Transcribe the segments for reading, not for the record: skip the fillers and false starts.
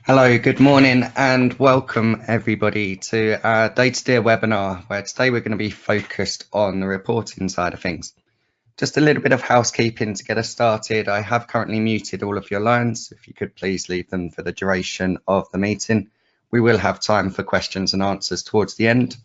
Hello, good morning, and welcome everybody to our DataDear webinar, where today we're going to be focused on the reporting side of things. Just a little bit of housekeeping to get us started. I have currently muted all of your lines. If you could please leave them for the duration of the meeting. We will have time for questions and answers towards the end.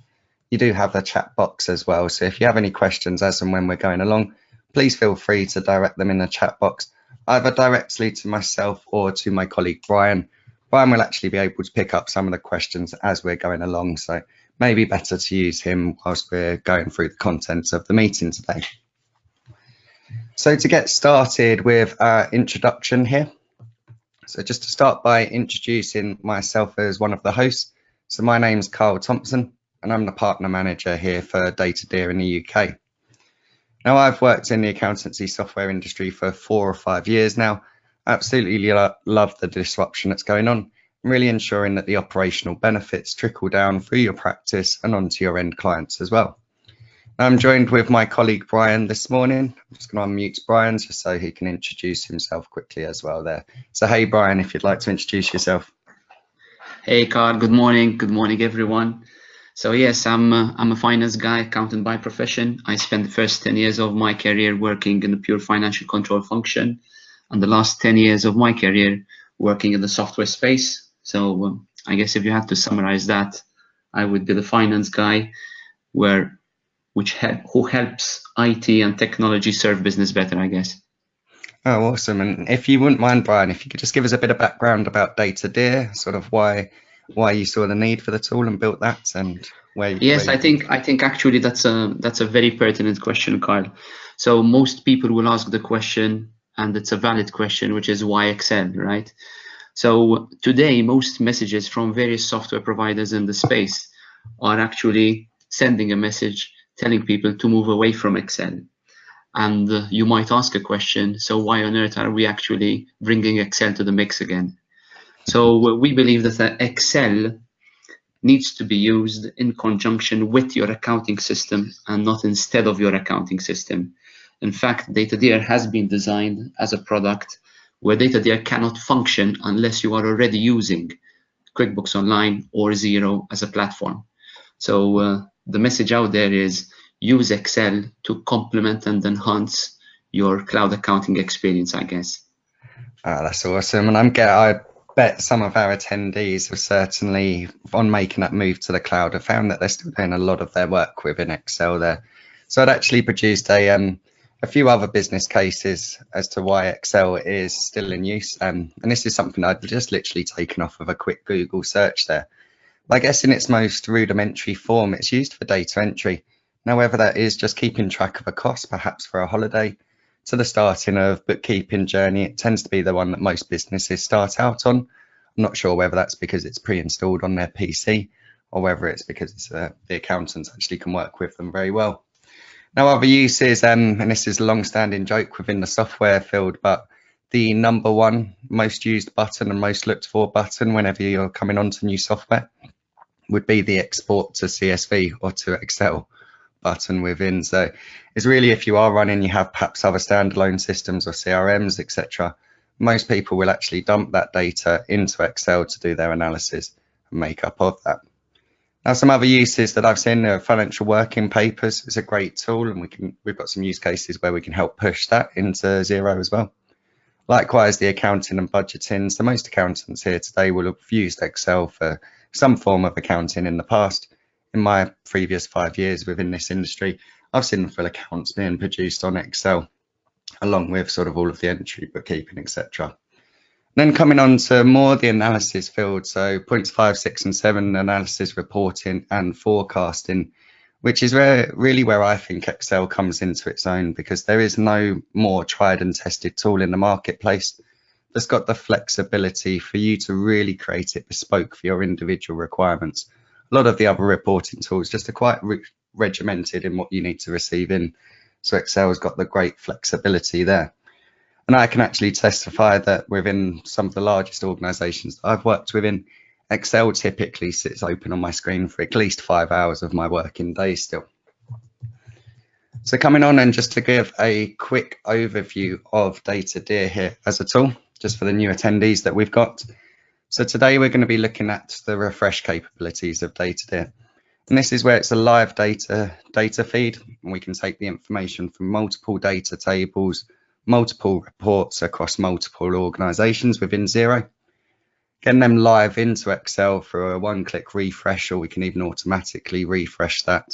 You do have the chat box as well, so if you have any questions as and when we're going along, please feel free to direct them in the chat box, either directly to myself or to my colleague Brian. Brian will actually be able to pick up some of the questions as we're going along, so maybe better to use him whilst we're going through the contents of the meeting today. So to get started with our introduction here, so just to start by introducing myself as one of the hosts. So my name's Carl Thompson, and I'm the partner manager here for DataDear in the UK. Now, I've worked in the accountancy software industry for 4 or 5 years now. Absolutely love the disruption that's going on, really ensuring that the operational benefits trickle down through your practice and onto your end clients as well. I'm joined with my colleague Brian this morning. I'm just going to unmute Brian just so he can introduce himself quickly as well there. So hey Brian, if you'd like to introduce yourself. Hey Carl, good morning everyone. So yes, I'm a finance guy, accountant by profession. I spent the first 10 years of my career working in the pure financial control function, and the last 10 years of my career working in the software space. So I guess if you have to summarize that, I would be the finance guy who helps IT and technology serve business better, I guess. Oh, awesome. And if you wouldn't mind, Brian, if you could just give us a bit of background about DataDear, sort of why you saw the need for the tool and built that, and where. Yes, I think actually that's a very pertinent question, Carl. So most people will ask the question, and it's a valid question, which is why Excel, right? So today, most messages from various software providers in the space are actually sending a message telling people to move away from Excel. And you might ask a question, so why on earth are we actually bringing Excel to the mix again? So we believe that Excel needs to be used in conjunction with your accounting system and not instead of your accounting system. In fact, DataDear has been designed as a product where DataDear cannot function unless you are already using QuickBooks Online or Xero as a platform. So the message out there is use Excel to complement and enhance your cloud accounting experience, I guess. Oh, that's awesome. And I bet some of our attendees are certainly on making that move to the cloud have found that they're still doing a lot of their work within Excel there. So I'd actually produced a few other business cases as to why Excel is still in use. And this is something I'd just literally taken off of a quick Google search there. I guess in its most rudimentary form, it's used for data entry. Now, whether that is just keeping track of a cost, perhaps for a holiday, to the starting of bookkeeping journey, it tends to be the one that most businesses start out on. I'm not sure whether that's because it's pre-installed on their PC or whether it's because the accountants actually can work with them very well. Now, other uses, and this is a long-standing joke within the software field, but the number one most used button and most looked for button whenever you're coming onto new software would be the export to CSV or to Excel button within. So it's really, if you are running, you have perhaps other standalone systems or CRMs, etc. Most people will actually dump that data into Excel to do their analysis and make up of that. Now, some other uses that I've seen are financial working papers. It's a great tool, and we've got some use cases where we can help push that into Xero as well. Likewise, the accounting and budgeting. So most accountants here today will have used Excel for some form of accounting in the past. In my previous 5 years within this industry, I've seen the full accounts being produced on Excel, along with sort of all of the entry, bookkeeping, etc. Then coming on to more the analysis field, so points 5, 6, and 7, analysis, reporting, and forecasting, which is really where I think Excel comes into its own, because there is no more tried and tested tool in the marketplace that's got the flexibility for you to really create it bespoke for your individual requirements. A lot of the other reporting tools just are quite regimented in what you need to receive in. So Excel's got the great flexibility there. And I can actually testify that within some of the largest organizations that I've worked within, Excel typically sits open on my screen for at least 5 hours of my working day still. So coming on, and just to give a quick overview of DataDear here as a tool, just for the new attendees that we've got. So today we're going to be looking at the refresh capabilities of DataDear. And this is where it's a live data feed, and we can take the information from multiple data tables, multiple reports across multiple organizations within Xero, getting them live into Excel for a one-click refresh, or we can even automatically refresh that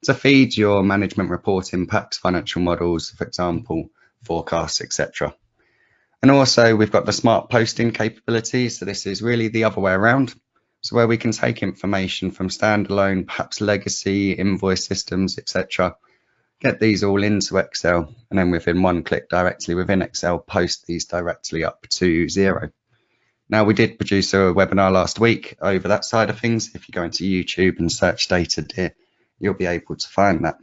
to feed your management report impacts, financial models, for example, forecasts, etc. And also we've got the smart posting capabilities. So this is really the other way around. So where we can take information from standalone, perhaps legacy, invoice systems, etc., get these all into Excel, and then within one click directly within Excel, post these directly up to Xero. Now, we did produce a webinar last week over that side of things. If you go into YouTube and search DataDear, you'll be able to find that.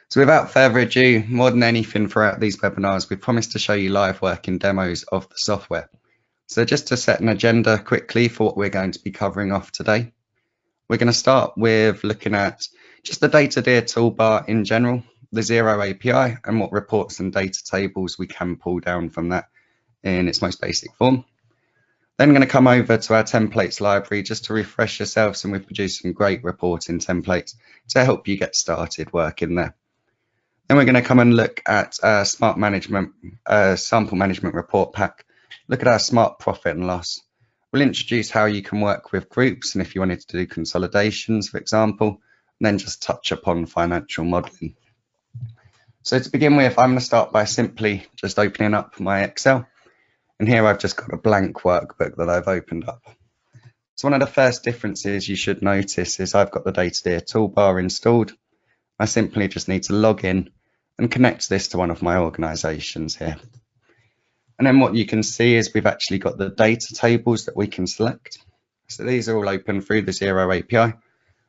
So without further ado, more than anything throughout these webinars, we promised to show you live working demos of the software. So just to set an agenda quickly for what we're going to be covering off today, we're going to start with looking at just the DataDear toolbar in general, the Xero API, and what reports and data tables we can pull down from that in its most basic form. Then we're going to come over to our templates library just to refresh yourselves, and we've produced some great reporting templates to help you get started working there. Then we're going to come and look at smart management, sample management report pack. Look at our smart profit and loss. We'll introduce how you can work with groups and if you wanted to do consolidations, for example, and then just touch upon financial modeling. So to begin with, I'm going to start by simply just opening up my Excel. And here I've just got a blank workbook that I've opened up. So one of the first differences you should notice is I've got the DataDear toolbar installed. I simply just need to log in and connect this to one of my organizations here. And then what you can see is we've actually got the data tables that we can select. So these are all open through the Xero API,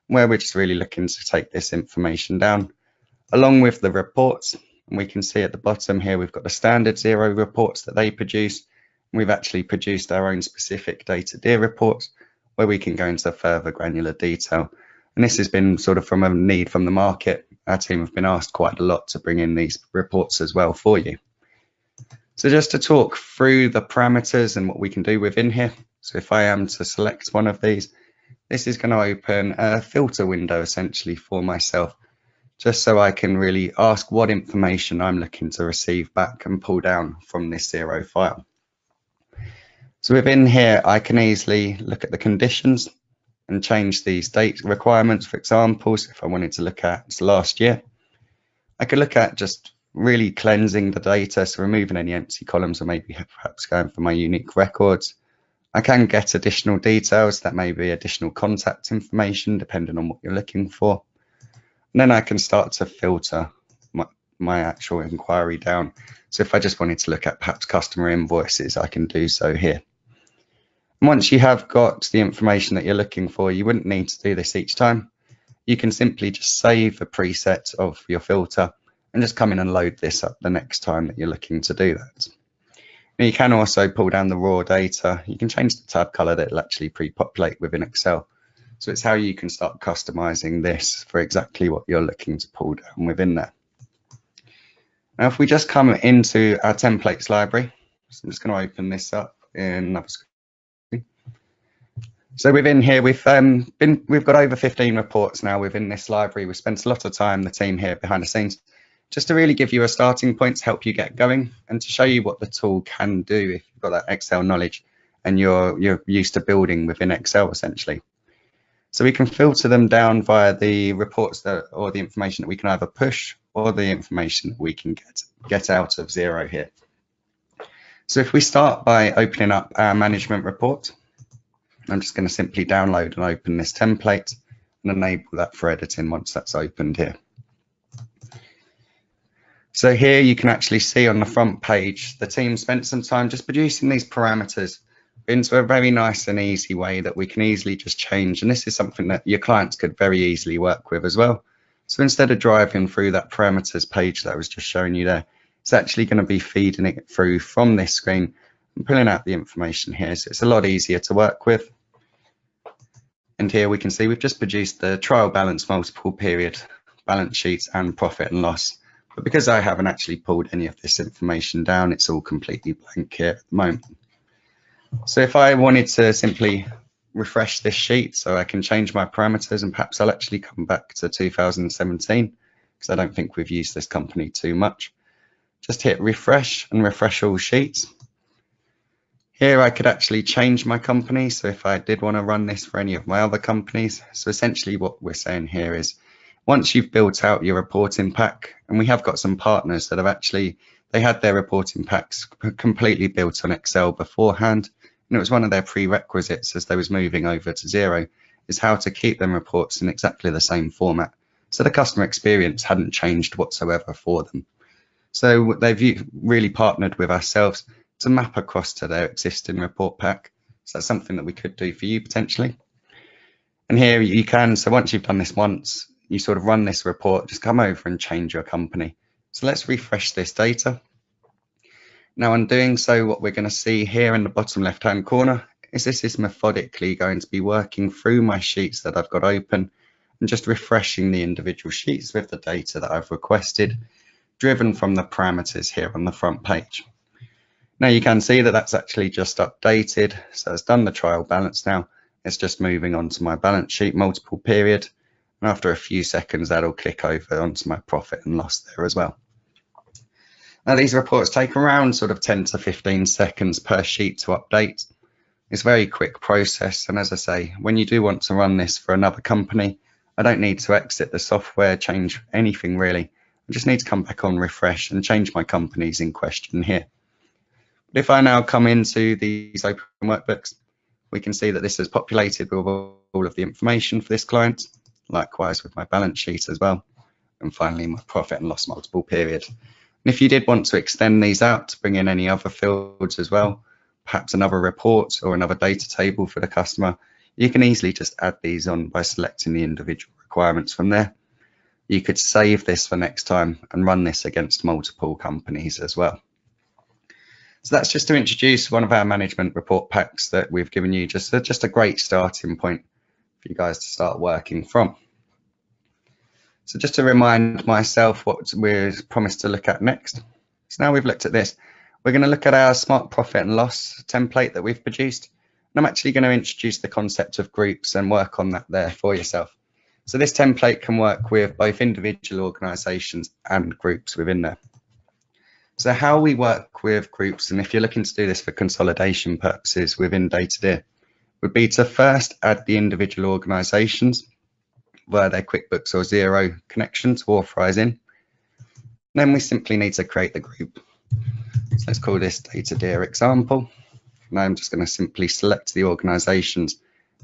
where we're just really looking to take this information down, along with the reports. And we can see at the bottom here, we've got the standard Xero reports that they produce. We've actually produced our own specific DataDear reports, where we can go into further granular detail. And this has been sort of from a need from the market. Our team have been asked quite a lot to bring in these reports as well for you. So just to talk through the parameters and what we can do within here. So if I am to select one of these, this is going to open a filter window essentially for myself, just so I can really ask what information I'm looking to receive back and pull down from this Xero file. So within here, I can easily look at the conditions and change these date requirements, for example. So if I wanted to look at last year, I could look at just really cleansing the data, so removing any empty columns, or maybe perhaps going for my unique records. I can get additional details, that may be additional contact information depending on what you're looking for. And then I can start to filter my actual inquiry down. So if I just wanted to look at perhaps customer invoices, I can do so here. And once you have got the information that you're looking for, you wouldn't need to do this each time. You can simply just save a preset of your filter and just come in and load this up the next time that you're looking to do that. Now you can also pull down the raw data. You can change the tab color that it'll actually pre-populate within Excel. So it's how you can start customizing this for exactly what you're looking to pull down within there. Now, if we just come into our templates library, so I'm just going to open this up in another screen. So within here, we've got over 15 reports now within this library. We spent a lot of time, the team here behind the scenes, just to really give you a starting point to help you get going and to show you what the tool can do if you've got that Excel knowledge and you're used to building within Excel essentially. So we can filter them down via the reports or the information that we can either push or the information that we can get out of Xero here. So if we start by opening up our management report, I'm just going to simply download and open this template and enable that for editing once that's opened here. So here you can actually see on the front page, the team spent some time just producing these parameters into a very nice and easy way that we can easily just change. And this is something that your clients could very easily work with as well. So instead of driving through that parameters page that I was just showing you there, it's actually going to be feeding it through from this screen and pulling out the information here. So it's a lot easier to work with. And here we can see we've just produced the trial balance, multiple period, balance sheets and profit and loss. But because I haven't actually pulled any of this information down, it's all completely blank here at the moment. So if I wanted to simply refresh this sheet so I can change my parameters, and perhaps I'll actually come back to 2017 because I don't think we've used this company too much. Just hit refresh and refresh all sheets. Here I could actually change my company. So if I did want to run this for any of my other companies, so essentially what we're saying here is once you've built out your reporting pack, and we have got some partners that have actually, they had their reporting packs completely built on Excel beforehand. And it was one of their prerequisites as they was moving over to Xero, is how to keep them reports in exactly the same format. So the customer experience hadn't changed whatsoever for them. So they've really partnered with ourselves to map across to their existing report pack. So that's something that we could do for you potentially. And here you can, so once you've done this once, you sort of run this report, just come over and change your company. So let's refresh this data. Now in doing so, what we're going to see here in the bottom left-hand corner is this is methodically going to be working through my sheets that I've got open and just refreshing the individual sheets with the data that I've requested, driven from the parameters here on the front page. Now you can see that that's actually just updated. So it's done the trial balance now. It's just moving on to my balance sheet multiple period. And after a few seconds, that'll click over onto my profit and loss there as well. Now these reports take around sort of 10 to 15 seconds per sheet to update. It's a very quick process. And as I say, when you do want to run this for another company, I don't need to exit the software, change anything really. I just need to come back on refresh and change my companies in question here. But if I now come into these open workbooks, we can see that this is populated with all of the information for this client, likewise with my balance sheet as well. And finally, my profit and loss multiple period. And if you did want to extend these out to bring in any other fields as well, perhaps another report or another data table for the customer, you can easily just add these on by selecting the individual requirements from there. You could save this for next time and run this against multiple companies as well. So that's just to introduce one of our management report packs that we've given you, just a great starting point for you guys to start working from. So just to remind myself what we're promised to look at next. So now we've looked at this, we're going to look at our smart profit and loss template that we've produced. And I'm actually going to introduce the concept of groups and work on that there for yourself. So this template can work with both individual organizations and groups within there. So how we work with groups, and if you're looking to do this for consolidation purposes within DataDear, would be to first add the individual organizations via their QuickBooks or Xero connection to authorize in. Then we simply need to create the group. So let's call this DataDear example. And I'm just going to simply select the organizations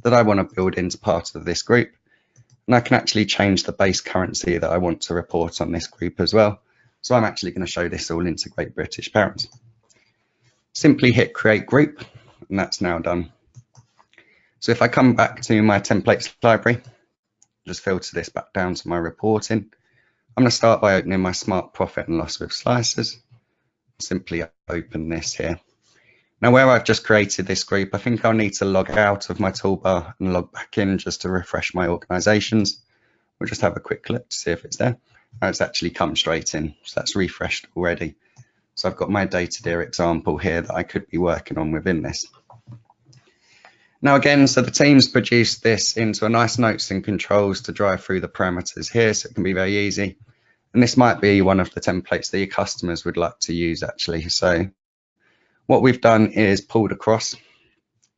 that I want to build into part of this group. And I can actually change the base currency that I want to report on this group as well. So I'm actually going to show this all into Great British pounds. Simply hit create group, and that's now done. So if I come back to my templates library, just filter this back down to my reporting. I'm going to start by opening my smart profit and loss with slices. Simply open this here. Now where I've just created this group, I think I'll need to log out of my toolbar and log back in just to refresh my organizations. We'll just have a quick look to see if it's there. Now it's actually come straight in, so that's refreshed already. So I've got my DataDear example here that I could be working on within this. Now again, so the team's produced this into a nice notes and controls to drive through the parameters here, so it can be very easy. And this might be one of the templates that your customers would like to use actually. So what we've done is pulled across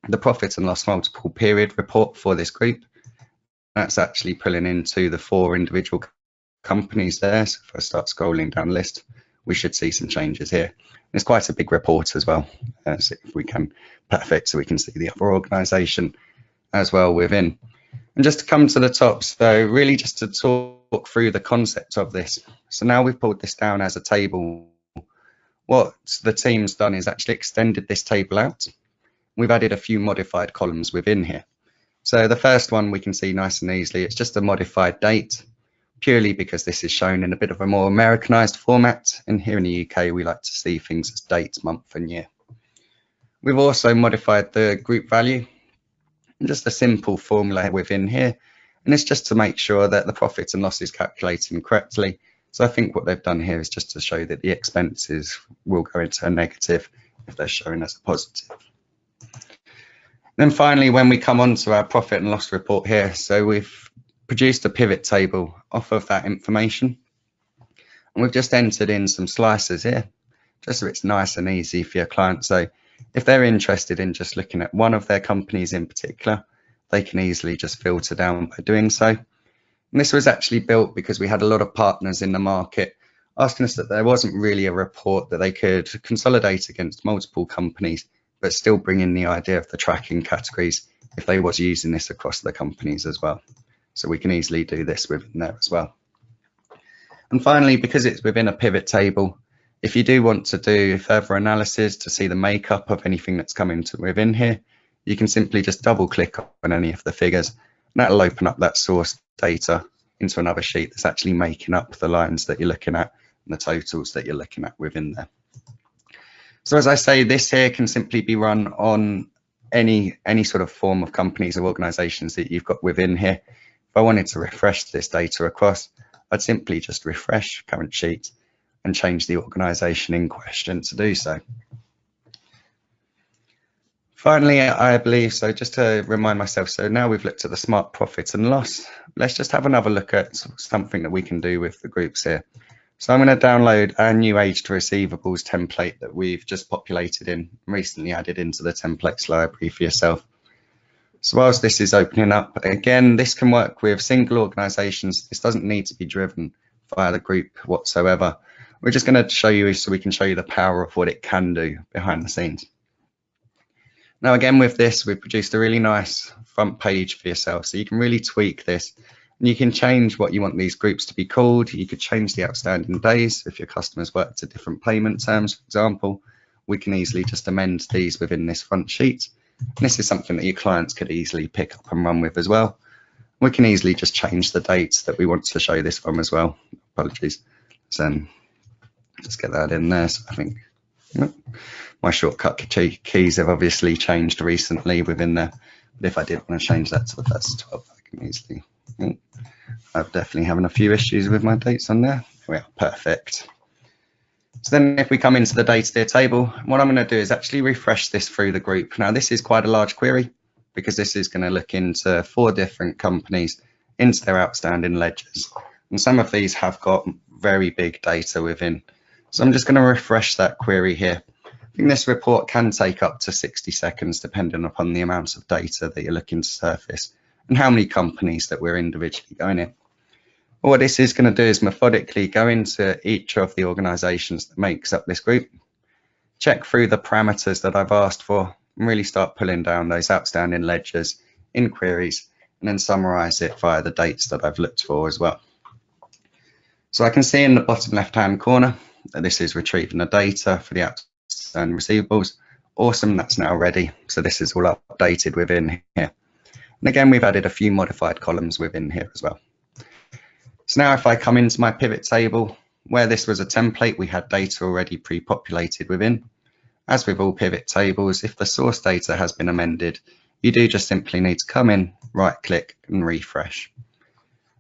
the profit and loss multiple period report for this group. That's actually pulling into the 4 individual companies there. So if I start scrolling down the list, we should see some changes here. It's quite a big report as well. So if we can, perfect, so we can see the other organization as well within. And just to come to the top, so really just to talk through the concept of this. So now we've pulled this down as a table. What the team's done is actually extended this table out. We've added a few modified columns within here. So the first one we can see nice and easily, it's just a modified date, purely because this is shown in a bit of a more Americanized format. And here in the UK, we like to see things as date, month and year. We've also modified the group value, just a simple formula within here. And it's just to make sure that the profit and loss is calculating correctly. So I think what they've done here is just to show that the expenses will go into a negative if they're shown as a positive. Then finally, when we come on to our profit and loss report here, so we've produced a pivot table off of that information. And we've just entered in some slices here, just so it's nice and easy for your client. So if they're interested in just looking at one of their companies in particular, they can easily just filter down by doing so. And this was actually built because we had a lot of partners in the market asking us that there wasn't really a report that they could consolidate against multiple companies, but still bring in the idea of the tracking categories if they was using this across the companies as well. So we can easily do this within there as well. And finally, because it's within a pivot table, if you do want to do further analysis to see the makeup of anything that's coming to within here, you can simply just double click on any of the figures, and that'll open up that source data into another sheet that's actually making up the lines that you're looking at and the totals that you're looking at within there. So as I say, this here can simply be run on any sort of form of companies or organizations that you've got within here. If I wanted to refresh this data across, I'd simply just refresh current sheet and change the organization in question to do so. Finally, I believe, so just to remind myself, so now we've looked at the smart profit and loss, let's just have another look at something that we can do with the groups here. So I'm going to download our new aged receivables template that we've just populated in, recently added into the templates library for yourself. So whilst this is opening up, again, this can work with single organizations. This doesn't need to be driven via the group whatsoever. We're just going to show you so we can show you the power of what it can do behind the scenes. Now, again, with this, we've produced a really nice front page for yourself. So you can really tweak this and you can change what you want these groups to be called. You could change the outstanding days. If your customers work to different payment terms, for example, we can easily just amend these within this front sheet. And this is something that your clients could easily pick up and run with as well. We can easily just change the dates that we want to show this from as well. Apologies. So just get that in there. So I think my shortcut keys have obviously changed recently within there. But if I did want to change that to the first 12, I can easily. I'm definitely having a few issues with my dates on there. There we are, perfect. So then if we come into the DataDear table, what I'm going to do is actually refresh this through the group. Now this is quite a large query because this is going to look into 4 different companies, into their outstanding ledgers. And some of these have got very big data within. So I'm just going to refresh that query here. I think this report can take up to 60 seconds depending upon the amount of data that you're looking to surface and how many companies that we're individually going in. What this is going to do is methodically go into each of the organizations that makes up this group, check through the parameters that I've asked for, and really start pulling down those outstanding ledgers in queries, and then summarize it via the dates that I've looked for as well. So I can see in the bottom left-hand corner that this is retrieving the data for the outstanding receivables. Awesome, that's now ready. So this is all updated within here. And again, we've added a few modified columns within here as well. So now if I come into my pivot table, where this was a template, we had data already pre-populated within. As with all pivot tables, if the source data has been amended, you do just simply need to come in, right click and refresh.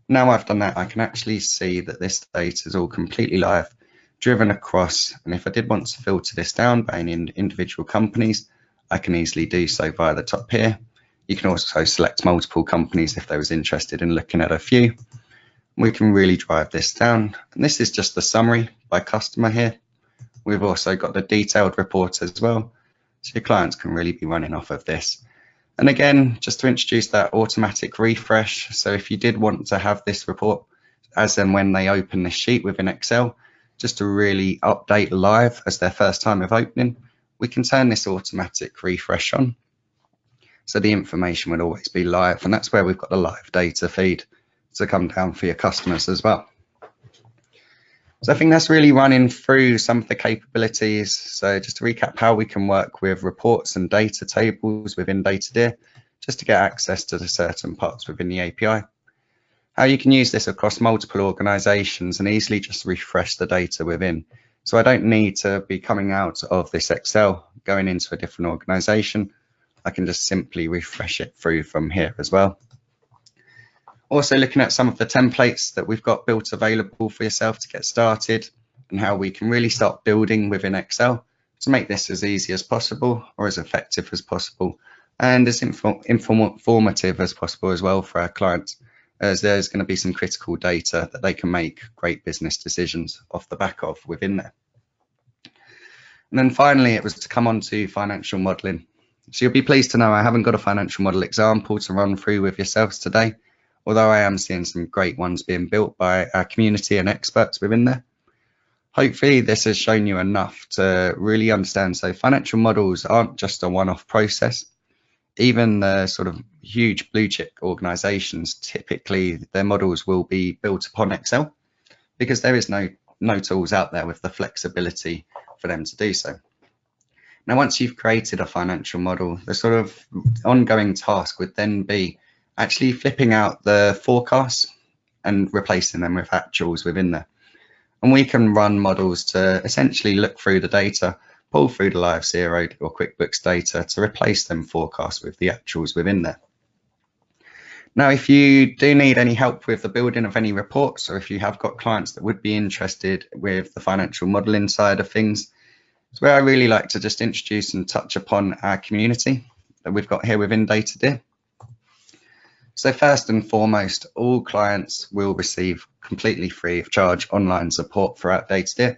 Now I've done that, I can actually see that this data is all completely live, driven across. And if I did want to filter this down by any individual companies, I can easily do so via the top here. You can also select multiple companies if they was interested in looking at a few. We can really drive this down. And this is just the summary by customer here. We've also got the detailed report as well. So your clients can really be running off of this. And again, just to introduce that automatic refresh. So if you did want to have this report as and when they open this sheet within Excel, just to really update live as their first time of opening, we can turn this automatic refresh on. So the information would always be live. And that's where we've got the live data feed to come down for your customers as well. So I think that's really running through some of the capabilities. So just to recap how we can work with reports and data tables within DataDear, just to get access to the certain parts within the API. How you can use this across multiple organizations and easily just refresh the data within. So I don't need to be coming out of this Excel, going into a different organization. I can just simply refresh it through from here as well. Also looking at some of the templates that we've got built available for yourself to get started and how we can really start building within Excel to make this as easy as possible or as effective as possible and as informative as possible as well for our clients, as there's going to be some critical data that they can make great business decisions off the back of within there. And then finally, it was to come on to financial modelling. So you'll be pleased to know I haven't got a financial model example to run through with yourselves today, although I am seeing some great ones being built by our community and experts within there. Hopefully this has shown you enough to really understand. So financial models aren't just a one-off process. Even the sort of huge blue chip organizations, typically their models will be built upon Excel because there is no tools out there with the flexibility for them to do so. Now, once you've created a financial model, the sort of ongoing task would then be actually flipping out the forecasts and replacing them with actuals within there. And we can run models to essentially look through the data, pull through the live zero or QuickBooks data to replace them forecasts with the actuals within there. Now, if you do need any help with the building of any reports, or if you have got clients that would be interested with the financial modeling side of things, it's where I really like to just introduce and touch upon our community that we've got here within DataDear. So first and foremost, all clients will receive completely free of charge online support throughout DataDear.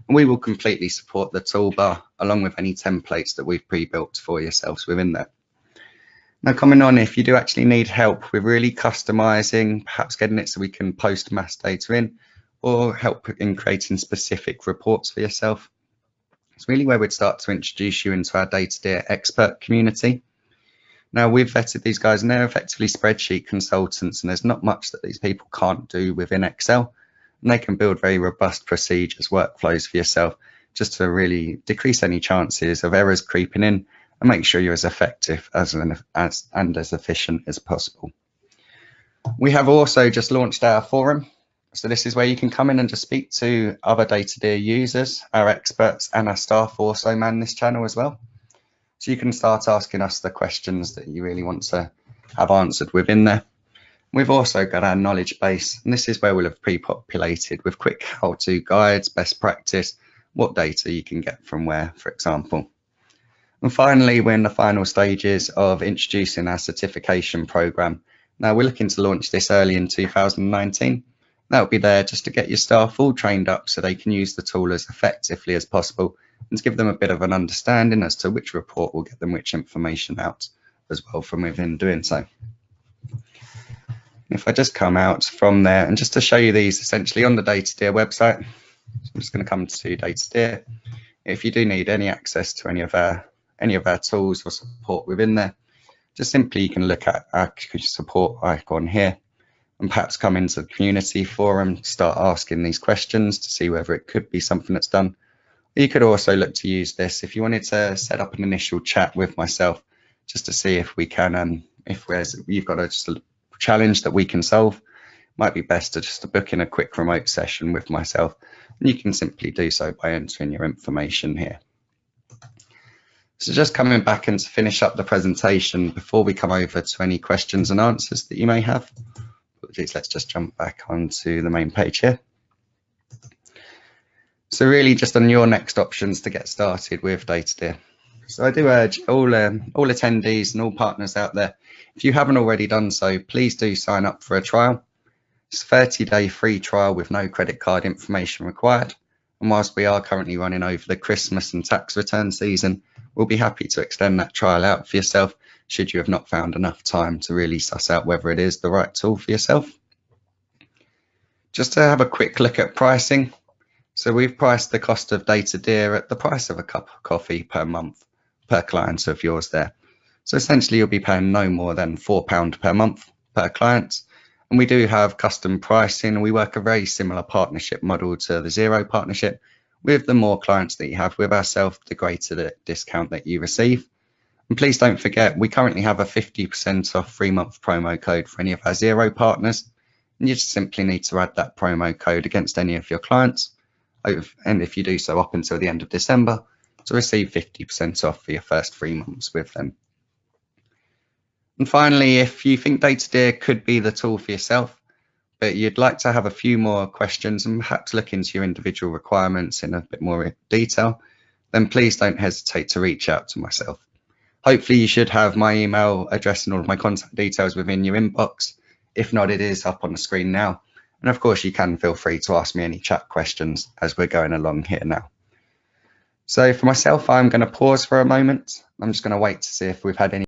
And we will completely support the toolbar along with any templates that we've pre-built for yourselves within there. Now, coming on, if you do actually need help with really customizing, perhaps getting it so we can post mass data in, or help in creating specific reports for yourself, it's really where we'd start to introduce you into our DataDear expert community. Now, we've vetted these guys and they're effectively spreadsheet consultants, and there's not much that these people can't do within Excel. And they can build very robust procedures, workflows for yourself, just to really decrease any chances of errors creeping in and make sure you're as effective and as efficient as possible. We have also just launched our forum. So this is where you can come in and just speak to other DataDear users. Our experts and our staff also man this channel as well. So you can start asking us the questions that you really want to have answered within there. We've also got our knowledge base, and this is where we'll have pre-populated with quick how-to guides, best practice, what data you can get from where, for example. And finally, we're in the final stages of introducing our certification program. Now, we're looking to launch this early in 2019. That'll be there just to get your staff all trained up so they can use the tool as effectively as possible and to give them a bit of an understanding as to which report will get them which information out as well from within doing so. If I just come out from there and just to show you these essentially on the DataDear website, so I'm just going to come to DataDear. If you do need any access to any of our tools or support within there, just simply you can look at our support icon here and perhaps come into the community forum, start asking these questions to see whether it could be something that's done. You could also look to use this if you wanted to set up an initial chat with myself just to see if we can, you've got just a challenge that we can solve. Might be best to just book in a quick remote session with myself, and you can simply do so by entering your information here. So just coming back and to finish up the presentation before we come over to any questions and answers that you may have. Apologies, let's just jump back onto the main page here. So really just on your next options to get started with DataDear. So I do urge all attendees and all partners out there, if you haven't already done so, please do sign up for a trial. It's a 30-day free trial with no credit card information required. And whilst we are currently running over the Christmas and tax return season, we'll be happy to extend that trial out for yourself should you have not found enough time to really suss out whether it is the right tool for yourself. Just to have a quick look at pricing. So we've priced the cost of DataDear at the price of a cup of coffee per month per client of yours there. So essentially you'll be paying no more than £4 per month per client. And we do have custom pricing. We work a very similar partnership model to the Zero partnership. With the more clients that you have with ourselves, the greater the discount that you receive. And please don't forget, we currently have a 50% off 3-month promo code for any of our Zero partners. And you just simply need to add that promo code against any of your clients. And if you do so up until the end of December, to receive 50% off for your first 3 months with them. And finally, if you think DataDear could be the tool for yourself, but you'd like to have a few more questions and perhaps look into your individual requirements in a bit more detail, then please don't hesitate to reach out to myself. Hopefully you should have my email address and all of my contact details within your inbox. If not, it is up on the screen now. And of course, you can feel free to ask me any chat questions as we're going along here now. So for myself, I'm going to pause for a moment. I'm just going to wait to see if we've had any